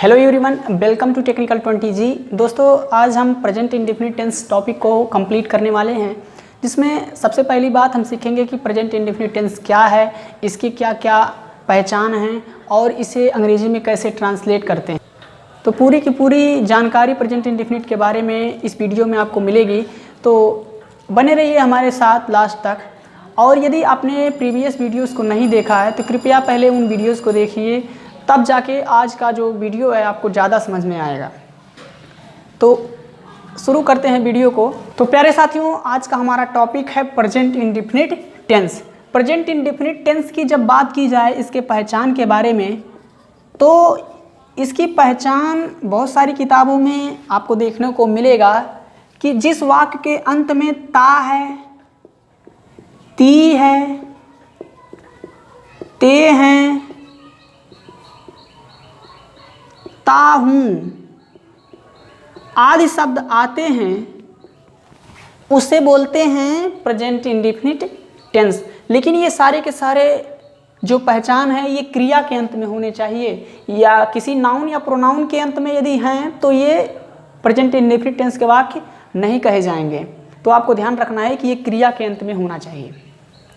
Hello everyone, welcome to technical 20 जी। दोस्तों, आज हम प्रेजेंट इंडेफिनिट टेंस टॉपिक को कंप्लीट करने वाले हैं, जिसमें सबसे पहली बात हम सीखेंगे कि प्रेजेंट इंडेफिनिट टेंस क्या है, इसकी क्या क्या पहचान है और इसे अंग्रेजी में कैसे ट्रांसलेट करते हैं। तो पूरी की पूरी जानकारी प्रेजेंट इंडेफिनिट के बारे में इस वीडियो में आपको मिलेगी, तो बने रहिए हमारे साथ लास्ट तक। और यदि आपने प्रीवियस वीडियोज़ को नहीं देखा है तो कृपया पहले उन वीडियोज़ को देखिए, तब जाके आज का जो वीडियो है आपको ज़्यादा समझ में आएगा। तो शुरू करते हैं वीडियो को। तो प्यारे साथियों, आज का हमारा टॉपिक है present indefinite tense. Present indefinite tense की जब बात की जाए इसके पहचान के बारे में, तो इसकी पहचान बहुत सारी किताबों में आपको देखने को मिलेगा कि जिस वाक्य के अंत में ता है, ती है, ते हैं, ता हूँ आदि शब्द आते हैं, उसे बोलते हैं प्रेजेंट इंडेफिनिट टेंस। लेकिन ये सारे के सारे जो पहचान है ये क्रिया के अंत में होने चाहिए, या किसी नाउन या प्रोनाउन के अंत में यदि हैं तो ये प्रेजेंट इंडेफिनिट टेंस के वाक्य नहीं कहे जाएंगे। तो आपको ध्यान रखना है कि ये क्रिया के अंत में होना चाहिए।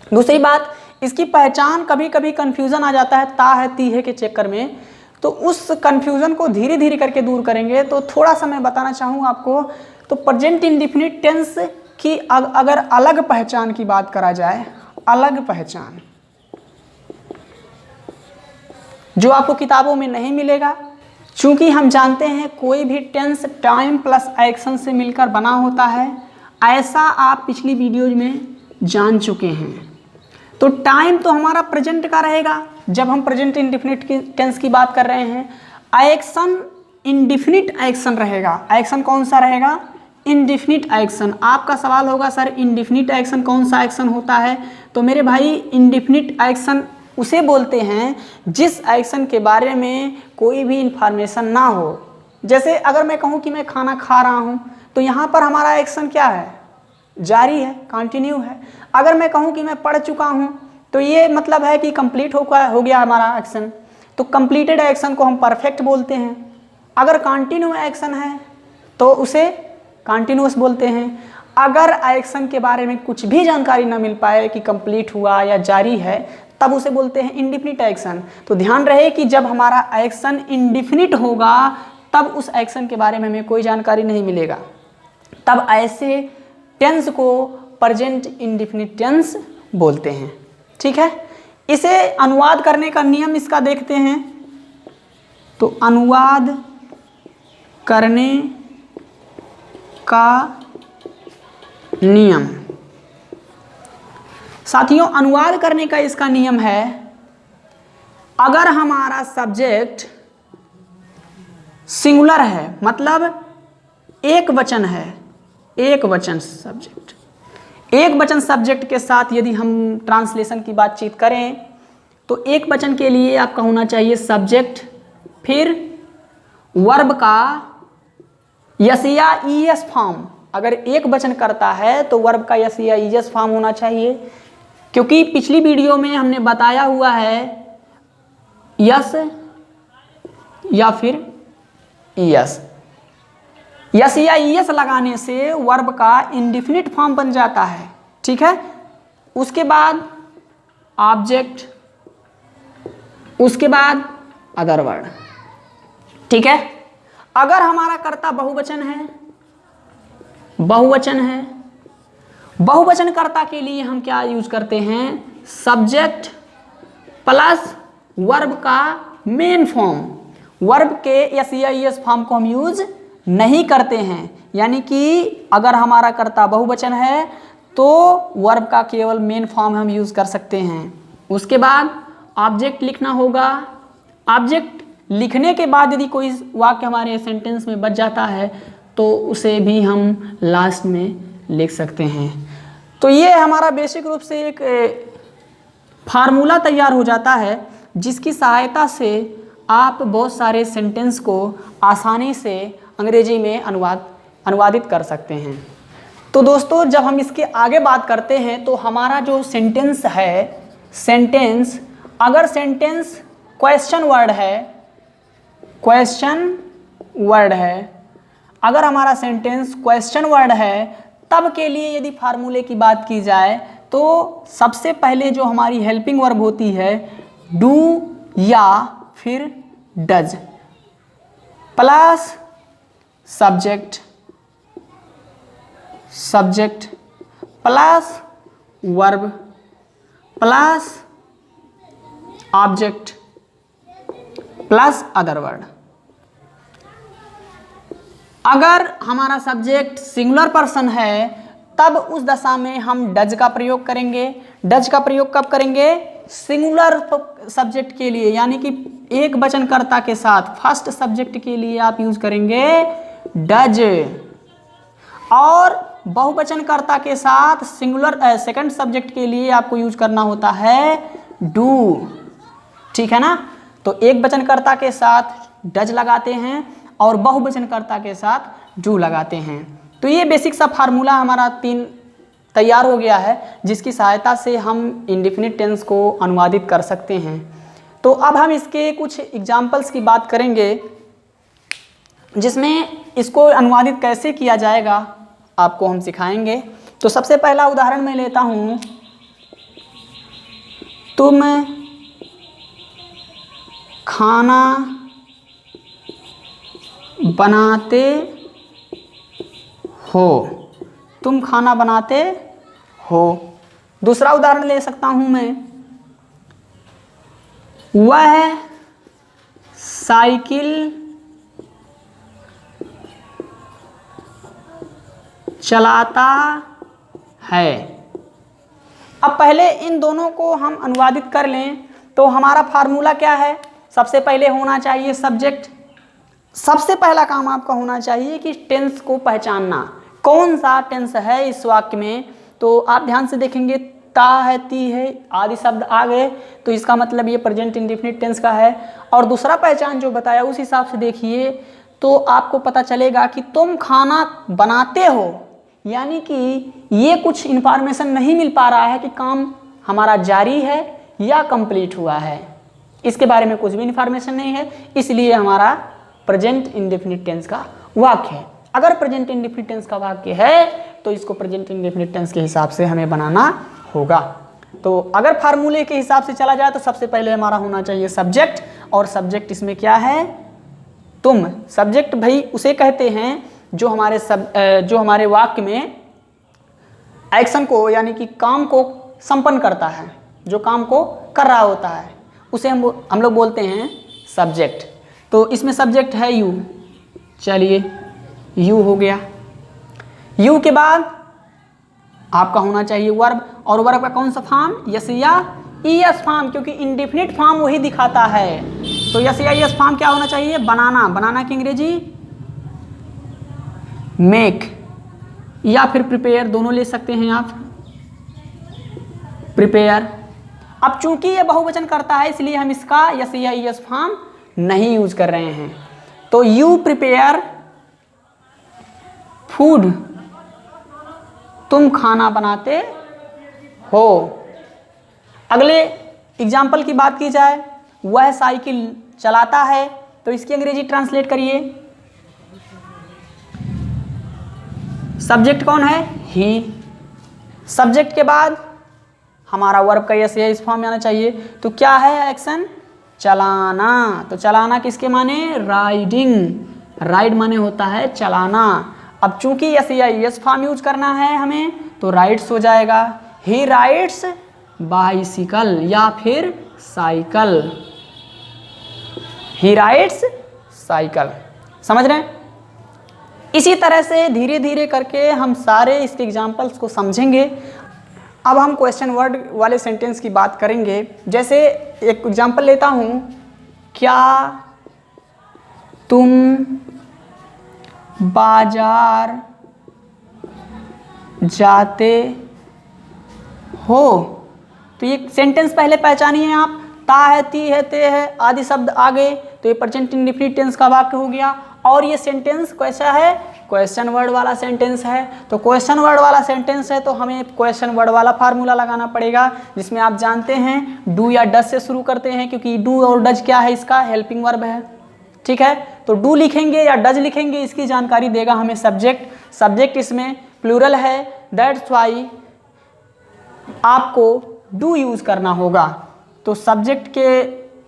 दूसरी बात, इसकी पहचान कभी कभी कन्फ्यूज़न आ जाता है ता है ती है के चक्कर में, तो उस कन्फ्यूज़न को धीरे धीरे करके दूर करेंगे। तो थोड़ा सा मैं बताना चाहूँ आपको। तो प्रेजेंट इंडेफिनिट टेंस की अगर अलग पहचान की बात करा जाए, अलग पहचान जो आपको किताबों में नहीं मिलेगा, चूँकि हम जानते हैं कोई भी टेंस टाइम प्लस एक्शन से मिलकर बना होता है, ऐसा आप पिछली वीडियोज में जान चुके हैं। तो टाइम तो हमारा प्रेजेंट का रहेगा जब हम प्रेजेंट इंडेफिनिट टेंस की बात कर रहे हैं। एक्शन इंडेफिनिट एक्शन रहेगा। एक्शन कौन सा रहेगा? Indefinite action. आपका सवाल होगा सर इंडेफिनिट एक्शन कौन सा एक्शन होता है? तो मेरे भाई, इंडेफिनिट एक्शन उसे बोलते हैं जिस एक्शन के बारे में कोई भी इंफॉर्मेशन ना हो। जैसे अगर मैं कहूँ कि मैं खाना खा रहा हूँ, तो यहाँ पर हमारा एक्शन क्या है? जारी है, कंटिन्यू है। अगर मैं कहूँ कि मैं पढ़ चुका हूँ, तो ये मतलब है कि कंप्लीट हो गया हमारा एक्शन। तो कंप्लीटेड एक्शन को हम परफेक्ट बोलते हैं। अगर कंटिन्यू एक्शन है तो उसे कंटिन्यूअस बोलते हैं। अगर एक्शन के बारे में कुछ भी जानकारी ना मिल पाए कि कंप्लीट हुआ या जारी है, तब उसे बोलते हैं इंडेफिनिट एक्शन। तो ध्यान रहे कि जब हमारा एक्शन इंडेफिनिट होगा तब उस एक्शन के बारे में हमें कोई जानकारी नहीं मिलेगा, तब ऐसे टेंस को प्रेजेंट इंडेफिनिट टेंस बोलते हैं। ठीक है। इसे अनुवाद करने का नियम इसका देखते हैं। तो अनुवाद करने का नियम, साथियों, अनुवाद करने का इसका नियम है, अगर हमारा सब्जेक्ट सिंगुलर है, मतलब एक वचन है, एक वचन सब्जेक्ट, एक वचन सब्जेक्ट के साथ यदि हम ट्रांसलेशन की बातचीत करें, तो एक वचन के लिए आपका होना चाहिए सब्जेक्ट, फिर वर्ब का यस या ईएस फॉर्म। अगर एक वचन करता है तो वर्ब का यस या ईएस फॉर्म होना चाहिए, क्योंकि पिछली वीडियो में हमने बताया हुआ है यस या फिर ईएस। यस या ईएस लगाने से वर्ब का इंडेफिनिट फॉर्म बन जाता है। ठीक है। उसके बाद ऑब्जेक्ट, उसके बाद अदर वर्ड। ठीक है। अगर हमारा कर्ता बहुवचन है, बहुवचन है, बहुवचन कर्ता के लिए हम क्या यूज करते हैं? सब्जेक्ट प्लस वर्ब का मेन फॉर्म। वर्ब के यस या ईएस फॉर्म को हम यूज नहीं करते हैं। यानी कि अगर हमारा कर्ता बहुवचन है तो वर्ब का केवल मेन फॉर्म हम यूज़ कर सकते हैं। उसके बाद ऑब्जेक्ट लिखना होगा। ऑब्जेक्ट लिखने के बाद यदि कोई वाक्य हमारे सेंटेंस में बच जाता है तो उसे भी हम लास्ट में लिख सकते हैं। तो ये हमारा बेसिक रूप से एक फार्मूला तैयार हो जाता है, जिसकी सहायता से आप बहुत सारे सेंटेंस को आसानी से अंग्रेजी में अनुवादित कर सकते हैं। तो दोस्तों, जब हम इसके आगे बात करते हैं तो हमारा जो सेंटेंस है, सेंटेंस अगर सेंटेंस क्वेश्चन वर्ड है क्वेश्चन वर्ड है। अगर हमारा सेंटेंस क्वेश्चन वर्ड है तब के लिए यदि फार्मूले की बात की जाए तो सबसे पहले जो हमारी हेल्पिंग वर्ब होती है डू या फिर does plus subject plus verb plus object plus other word. अगर हमारा सब्जेक्ट सिंगुलर पर्सन है तब उस दशा में हम डज का प्रयोग करेंगे। डज का प्रयोग कब करेंगे? सिंगुलर सब्जेक्ट के लिए, यानी कि एक वचनकर्ता के साथ फर्स्ट सब्जेक्ट के लिए आप यूज करेंगे डज, और बहुवचनकर्ता के साथ सिंगुलर सेकंड सब्जेक्ट के लिए आपको यूज करना होता है डू। ठीक है ना? तो एक वचनकर्ता के साथ डज लगाते हैं और बहुवचनकर्ता के साथ डू लगाते हैं। तो ये बेसिक सा फार्मूला हमारा 3 तैयार हो गया है, जिसकी सहायता से हम इंडेफिनिट टेंस को अनुवादित कर सकते हैं। तो अब हम इसके कुछ एग्जाम्पल्स की बात करेंगे जिसमें इसको अनुवादित कैसे किया जाएगा आपको हम सिखाएंगे। तो सबसे पहला उदाहरण मैं लेता हूँ, तुम खाना बनाते हो। तुम खाना बनाते हो। दूसरा उदाहरण ले सकता हूं मैं, वह साइकिल चलाता है। अब पहले इन दोनों को हम अनुवादित कर लें तो हमारा फार्मूला क्या है? सबसे पहले होना चाहिए सब्जेक्ट। सबसे पहला काम आपका होना चाहिए कि टेंस को पहचानना, कौन सा टेंस है इस वाक्य में। तो आप ध्यान से देखेंगे ता है, ती है आदि शब्द आ गए तो इसका मतलब ये प्रेजेंट इंडेफिनिट टेंस का है। और दूसरा पहचान जो बताया उस हिसाब से देखिए तो आपको पता चलेगा कि तुम खाना बनाते हो, यानी कि ये कुछ इंफॉर्मेशन नहीं मिल पा रहा है कि काम हमारा जारी है या कंप्लीट हुआ है, इसके बारे में कुछ भी इंफॉर्मेशन नहीं है, इसलिए हमारा प्रेजेंट इंडेफिनिट टेंस का वाक्य है। अगर प्रेजेंट इंडेफिनिट टेंस का वाक्य है तो इसको प्रेजेंट इंडेफिनिट टेंस के हिसाब से हमें बनाना होगा। तो अगर फार्मूले के हिसाब से चला जाए तो सबसे पहले हमारा होना चाहिए सब्जेक्ट, और सब्जेक्ट इसमें क्या है? तुम। सब्जेक्ट भाई उसे कहते हैं जो हमारे वाक्य में एक्शन को यानी कि काम को संपन्न करता है, जो काम को कर रहा होता है उसे हम लोग बोलते हैं सब्जेक्ट। तो इसमें सब्जेक्ट है यू, चलिए यू हो गया। यू के बाद आपका होना चाहिए वर्ब, और वर्ब का कौन सा फॉर्म? यस या ईएस फॉर्म, क्योंकि इंडेफिनिट फॉर्म वही दिखाता है। तो यस या ईएस फॉर्म क्या होना चाहिए? बनाना। बनाना की अंग्रेजी मेक, या फिर प्रिपेयर, दोनों ले सकते हैं आप, प्रिपेयर। अब चूंकि ये बहुवचन करता है इसलिए हम इसका यस या ईएस फॉर्म नहीं यूज कर रहे हैं। तो यू प्रिपेयर फूड, तुम खाना बनाते हो। अगले एग्जाम्पल की बात की जाए, वह साइकिल चलाता है, तो इसकी अंग्रेजी ट्रांसलेट करिए। सब्जेक्ट कौन है? ही। सब्जेक्ट के बाद हमारा वर्ब का यस या इस फॉर्म में आना चाहिए। तो क्या है एक्शन? चलाना। तो चलाना किसके माने? राइडिंग। राइड माने होता है चलाना। अब चूंकि यस या यस फॉर्म यूज करना है हमें तो राइड्स हो जाएगा। ही राइड्स बाइसिकल या फिर साइकिल। ही राइड्स साइकिल। समझ रहे हैं? इसी तरह से धीरे धीरे करके हम सारे इसके एग्जाम्पल्स को समझेंगे। अब हम क्वेश्चन वर्ड वाले सेंटेंस की बात करेंगे। जैसे एक एग्जाम्पल लेता हूँ, क्या तुम बाजार जाते हो? तो ये सेंटेंस पहले पहचानिए आप। ता है, ती है, ते है आदि शब्द आ गए तो ये प्रेजेंट इंडेफिनिट टेंस का वाक्य हो गया। और ये सेंटेंस कैसा है? क्वेश्चन वर्ड वाला सेंटेंस है। तो क्वेश्चन वर्ड वाला सेंटेंस है तो हमें क्वेश्चन वर्ड वाला फार्मूला लगाना पड़ेगा, जिसमें आप जानते हैं डू या डज से शुरू करते हैं, क्योंकि डू और डज क्या है? इसका हेल्पिंग वर्ब है। ठीक है। तो डू लिखेंगे या डज लिखेंगे इसकी जानकारी देगा हमें सब्जेक्ट। सब्जेक्ट इसमें प्लूरल है, दैट्स वाई आपको डू यूज करना होगा। तो सब्जेक्ट के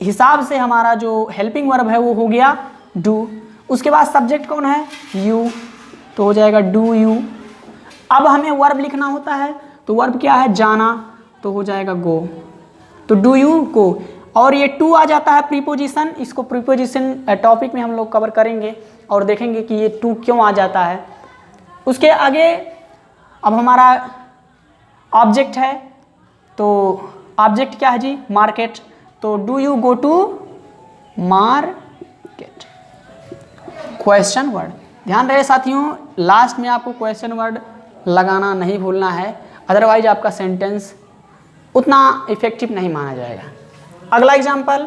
हिसाब से हमारा जो हेल्पिंग वर्ब है वो हो गया डू। उसके बाद सब्जेक्ट कौन है? यू, तो हो जाएगा डू यू। अब हमें वर्ब लिखना होता है, तो वर्ब क्या है? जाना, तो हो जाएगा गो। तो डू यू गो। और ये टू आ जाता है प्रीपोजिशन, इसको प्रीपोजिशन टॉपिक में हम लोग कवर करेंगे और देखेंगे कि ये टू क्यों आ जाता है। उसके आगे अब हमारा ऑब्जेक्ट है, तो ऑब्जेक्ट क्या है जी? मार्केट। तो do you go to market. Question word, ध्यान रहे साथियों, लास्ट में आपको क्वेश्चन वर्ड लगाना नहीं भूलना है, अदरवाइज आपका सेंटेंस उतना इफेक्टिव नहीं माना जाएगा। अगला एग्जाम्पल,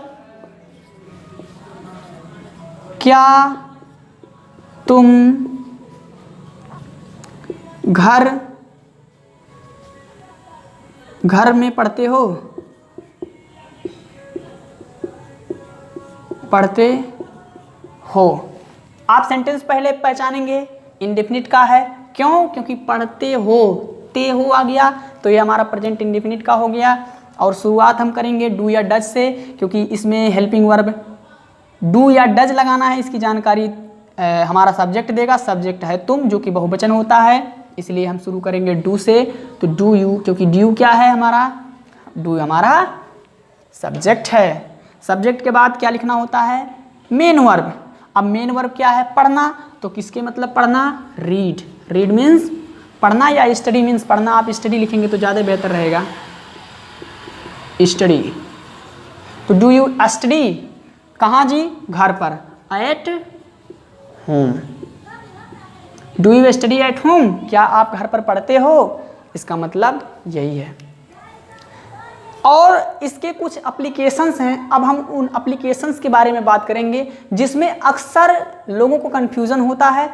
क्या तुम घर में पढ़ते हो? पढ़ते हो। आप सेंटेंस पहले पहचानेंगे, इंडेफिनिट का है। क्यों? क्योंकि पढ़ते हो, ते हो आ गया, तो ये हमारा प्रेजेंट इंडेफिनिट का हो गया। और शुरुआत हम करेंगे डू या डज से, क्योंकि इसमें हेल्पिंग वर्ब डू या डज लगाना है। इसकी जानकारी हमारा सब्जेक्ट देगा। सब्जेक्ट है तुम, जो कि बहुवचन होता है, इसलिए हम शुरू करेंगे डू से। तो डू यू, क्योंकि ड्यू क्या है हमारा? डू हमारा सब्जेक्ट है। सब्जेक्ट के बाद क्या लिखना होता है? Main verb. अब मेन वर्ब क्या है? पढ़ना। तो किसके मतलब पढ़ना? रीड। रीड मीन्स पढ़ना, या स्टडी मीन्स पढ़ना। आप स्टडी लिखेंगे तो ज़्यादा बेहतर रहेगा, स्टडी। तो डू यू स्टडी कहाँ जी? घर पर, at home. Do you study at home? क्या आप घर पर पढ़ते हो? इसका मतलब यही है। और इसके कुछ एप्लीकेशंस हैं। अब हम उन एप्लीकेशंस के बारे में बात करेंगे जिसमें अक्सर लोगों को कन्फ्यूज़न होता है,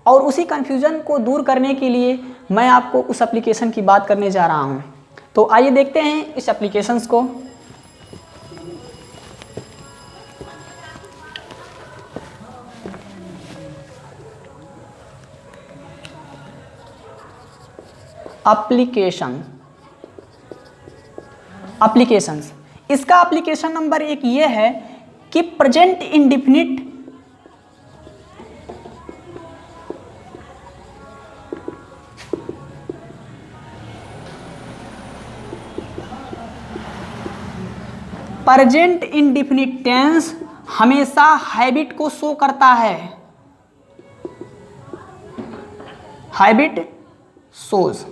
और उसी कन्फ्यूज़न को दूर करने के लिए मैं आपको उस एप्लीकेशन की बात करने जा रहा हूं। तो आइए देखते हैं इस एप्लीकेशंस को। एप्लीकेशंस, इसका एप्लीकेशन नंबर एक ये है कि प्रेजेंट इंडेफिनिट टेंस हमेशा हैबिट को शो करता है। Habit shows.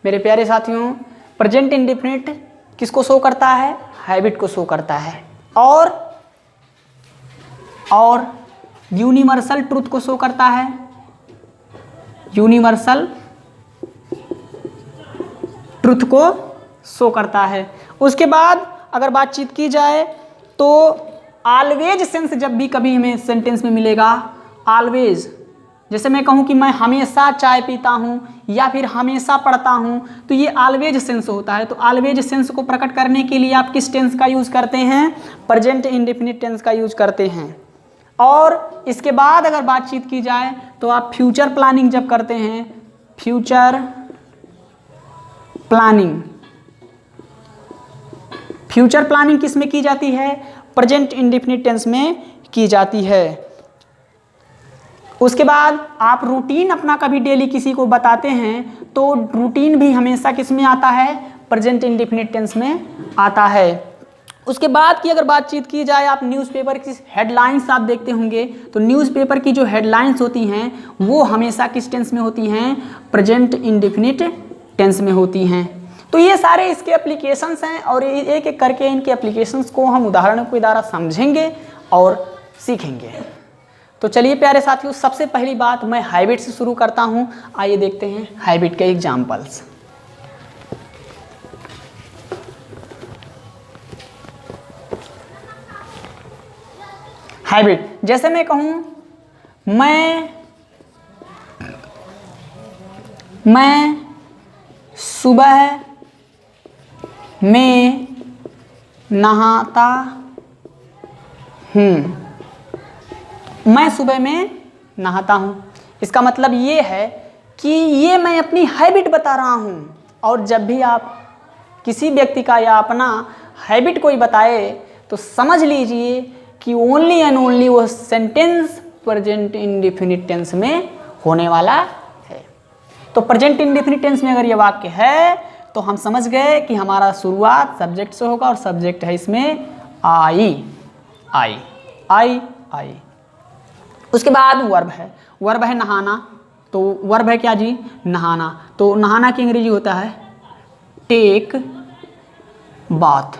मेरे प्यारे साथियों, प्रेजेंट इंडेफिनिट किसको शो करता है? हैबिट को शो करता है। और यूनिवर्सल ट्रुथ को शो करता है। यूनिवर्सल ट्रुथ को शो करता है। उसके बाद अगर बातचीत की जाए तो ऑलवेज सेंस जब भी कभी हमें सेंटेंस में मिलेगा, ऑलवेज, जैसे मैं कहूँ कि मैं हमेशा चाय पीता हूँ या फिर हमेशा पढ़ता हूँ, तो ये ऑलवेज सेंस होता है। तो ऑलवेज सेंस को प्रकट करने के लिए आप किस टेंस का यूज़ करते हैं? प्रेजेंट इंडेफिनिट टेंस का यूज़ करते हैं। और इसके बाद अगर बातचीत की जाए तो आप फ्यूचर प्लानिंग जब करते हैं, फ्यूचर प्लानिंग किस में की जाती है? प्रेजेंट इंडेफिनिट टेंस में की जाती है। उसके बाद आप रूटीन अपना कभी डेली किसी को बताते हैं तो रूटीन भी हमेशा किस में आता है? प्रेजेंट इंडेफिनिट टेंस में आता है। उसके बाद की अगर बातचीत की जाए, आप न्यूज़पेपर की हेडलाइंस आप देखते होंगे, तो न्यूज़पेपर की जो हेडलाइंस होती हैं वो हमेशा किस टेंस में होती हैं? प्रेजेंट इंडेफिनिट टेंस में होती हैं। तो ये सारे इसके एप्लीकेशंस हैं, और एक एक करके इनके एप्लीकेशंस को हम उदाहरणों के द्वारा समझेंगे और सीखेंगे। तो चलिए प्यारे साथियों, सबसे पहली बात मैं हैबिट से शुरू करता हूँ। आइए देखते हैं हैबिट के एग्जाम्पल्स। हैबिट, जैसे मैं कहूँ मैं सुबह में नहाता मैं सुबह में नहाता हूँ। इसका मतलब ये है कि ये मैं अपनी हैबिट बता रहा हूँ। और जब भी आप किसी व्यक्ति का या अपना हैबिट कोई बताए तो समझ लीजिए कि ओनली एंड ओनली वो सेंटेंस प्रेजेंट इंडेफिनिट टेंस में होने वाला है। तो प्रेजेंट इंडेफिनिट टेंस में अगर ये वाक्य है तो हम समझ गए कि हमारा शुरुआत सब्जेक्ट से होगा और सब्जेक्ट है इसमें आई। उसके बाद वर्ब है। वर्ब है नहाना। तो वर्ब है क्या जी? नहाना। तो नहाना की अंग्रेजी होता है टेक बाथ।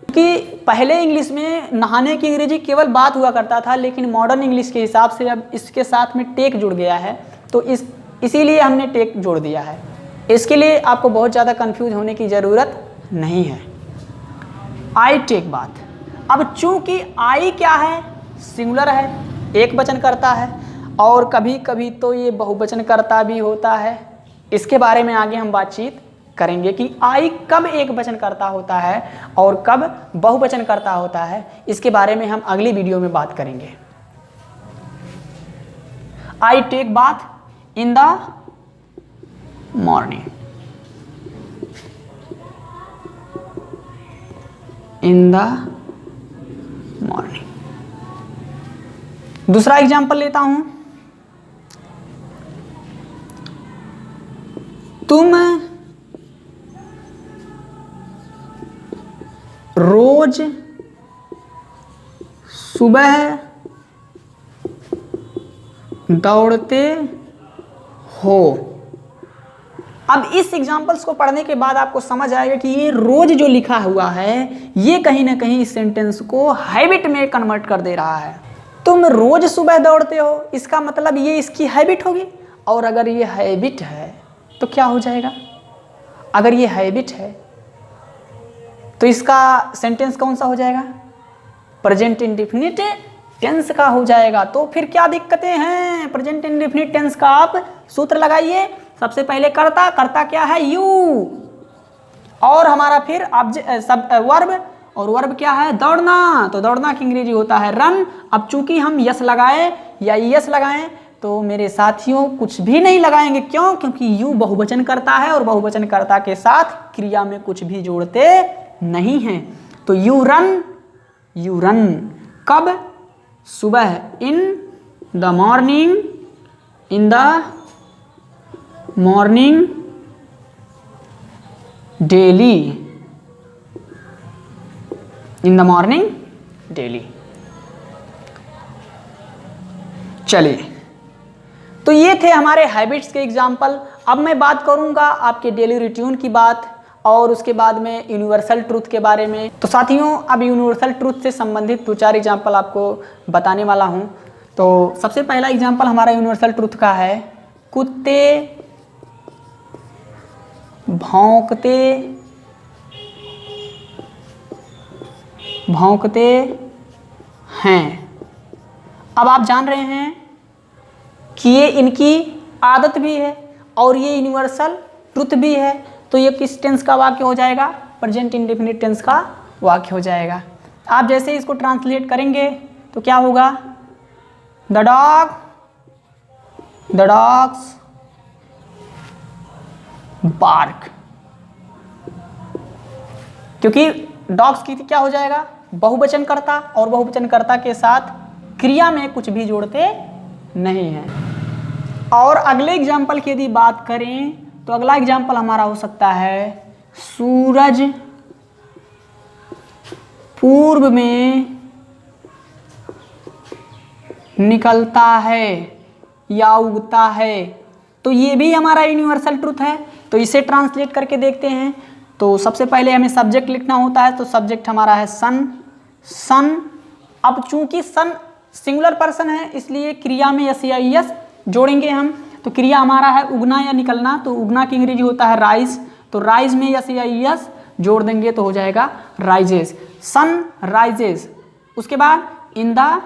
कि पहले इंग्लिश में नहाने की अंग्रेजी केवल बात हुआ करता था, लेकिन मॉडर्न इंग्लिश के हिसाब से अब इसके साथ में टेक जुड़ गया है, तो इसीलिए हमने टेक जोड़ दिया है। इसके लिए आपको बहुत ज़्यादा कंफ्यूज होने की ज़रूरत नहीं है। I take bath. अब चूंकि आई क्या है? सिंगुलर है, एक वचन करता है, और कभी कभी तो ये बहुवचन करता भी होता है। इसके बारे में आगे हम बातचीत करेंगे कि आई कब एक वचन करता होता है और कब बहुवचन करता होता है। इसके बारे में हम अगली वीडियो में बात करेंगे। I take bath in the morning. In the morning. दूसरा एग्जाम्पल लेता हूं। तुम रोज सुबह दौड़ते हो। अब इस एग्जाम्पल्स को पढ़ने के बाद आपको समझ आएगा कि ये रोज जो लिखा हुआ है ये कहीं ना कहीं इस सेंटेंस को हैबिट में कन्वर्ट कर दे रहा है। तुम रोज सुबह दौड़ते हो, इसका मतलब ये इसकी हैबिट होगी। और अगर ये हैबिट है तो क्या हो जाएगा? अगर ये हैबिट है तो इसका सेंटेंस कौन सा हो जाएगा? प्रेजेंट इंडेफिनिट टेंस का हो जाएगा। तो फिर क्या दिक्कतें हैं? प्रेजेंट इंडेफिनिट टेंस का आप सूत्र लगाइए। सबसे पहले कर्ता क्या है? यू। और हमारा फिर सब वर्ब, और वर्ब क्या है? दौड़ना। तो दौड़ना की अंग्रेजी होता है रन। अब चूंकि हम यस लगाए या यस लगाएं तो मेरे साथियों कुछ भी नहीं लगाएंगे। क्यों? क्योंकि यू बहुवचन करता है और बहुवचन कर्ता के साथ क्रिया में कुछ भी जोड़ते नहीं हैं। तो यू रन कब? सुबह। इन the morning. In the morning daily. In the morning daily. चलिए, तो ये थे हमारे हैबिट्स के एग्जाम्पल। अब मैं बात करूंगा आपके डेली रूटीन की बात और उसके बाद में यूनिवर्सल ट्रूथ के बारे में। तो साथियों, अब यूनिवर्सल ट्रूथ से संबंधित 2-4 एग्जाम्पल आपको बताने वाला हूं। तो सबसे पहला एग्जाम्पल हमारा यूनिवर्सल ट्रूथ का है, कुत्ते भौंकते हैं। अब आप जान रहे हैं कि ये इनकी आदत भी है और ये यूनिवर्सल ट्रुथ भी है। तो ये किस टेंस का वाक्य हो जाएगा? प्रेजेंट इंडेफिनिट टेंस का वाक्य हो जाएगा। आप जैसे इसको ट्रांसलेट करेंगे तो क्या होगा? The dogs bark. क्योंकि डॉग्स की क्या हो जाएगा? बहुवचन कर्ता, और बहुवचन कर्ता के साथ क्रिया में कुछ भी जोड़ते नहीं है। और अगले एग्जाम्पल की यदि बात करें तो अगला एग्जाम्पल हमारा हो सकता है, सूरज पूर्व में निकलता है या उगता है। तो ये भी हमारा यूनिवर्सल ट्रूथ है। तो इसे ट्रांसलेट करके देखते हैं। तो सबसे पहले हमें सब्जेक्ट लिखना होता है। तो सब्जेक्ट हमारा है सन। अब चूंकि सन सिंगुलर पर्सन है इसलिए क्रिया में यस या यस जोड़ेंगे हम। तो क्रिया हमारा है उगना या निकलना। तो उगना की अंग्रेजी होता है राइज। तो राइज में यस या यस जोड़ देंगे तो हो जाएगा राइजेस। Sun rises. उसके बाद इन द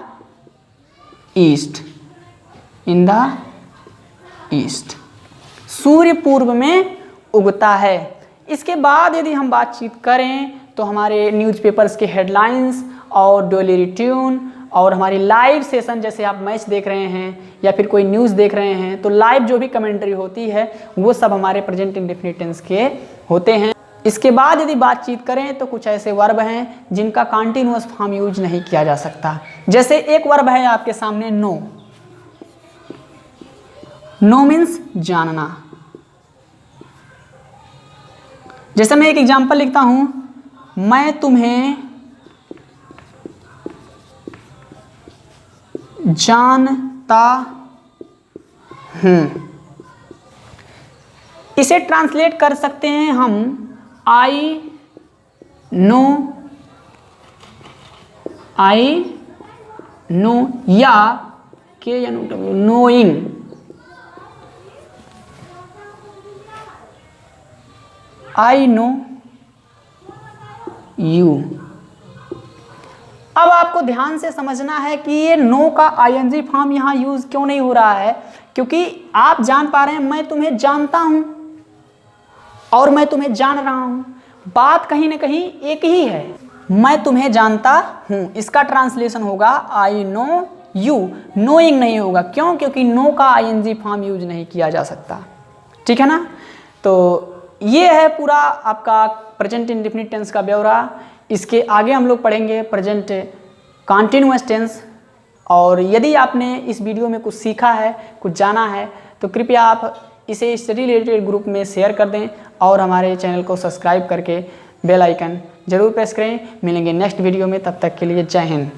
ईस्ट। सूर्य पूर्व में उगता है। इसके बाद यदि हम बातचीत करें तो हमारे न्यूज़पेपर्स के हेडलाइंस और डेली रिट्यून और हमारी लाइव सेशन, जैसे आप मैच देख रहे हैं या फिर कोई न्यूज़ देख रहे हैं तो लाइव जो भी कमेंट्री होती है वो सब हमारे प्रेजेंट इंडेफिनिट टेंस के होते हैं। इसके बाद यदि बातचीत करें तो कुछ ऐसे वर्ब हैं जिनका कॉन्टिन्यूअस फॉर्म यूज नहीं किया जा सकता। जैसे एक वर्ब है आपके सामने नो। नो मीन्स जानना। जैसे मैं एक एग्जांपल लिखता हूं, मैं तुम्हें जानता हूं। इसे ट्रांसलेट कर सकते हैं हम आई नो या KNOW knowing. I know you. अब आपको ध्यान से समझना है कि ये नो का ING फॉर्म यहां यूज क्यों नहीं हो रहा है, क्योंकि आप जान पा रहे हैं मैं तुम्हें जानता हूं और मैं तुम्हें जान रहा हूं, बात कहीं ना कहीं एक ही है। मैं तुम्हें जानता हूं इसका ट्रांसलेशन होगा आई नो यू, नोइंग नहीं होगा। क्यों? क्योंकि नो का ING फॉर्म यूज नहीं किया जा सकता। ठीक है ना। तो ये है पूरा आपका प्रेजेंट इंडेफिनिट टेंस का ब्यौरा। इसके आगे हम लोग पढ़ेंगे प्रेजेंट कॉन्टिन्यूअस टेंस। और यदि आपने इस वीडियो में कुछ सीखा है, कुछ जाना है, तो कृपया आप इसे स्टडी रिलेटेड ग्रुप में शेयर कर दें और हमारे चैनल को सब्सक्राइब करके बेल आइकन जरूर प्रेस करें। मिलेंगे नेक्स्ट वीडियो में, तब तक के लिए जय हिंद।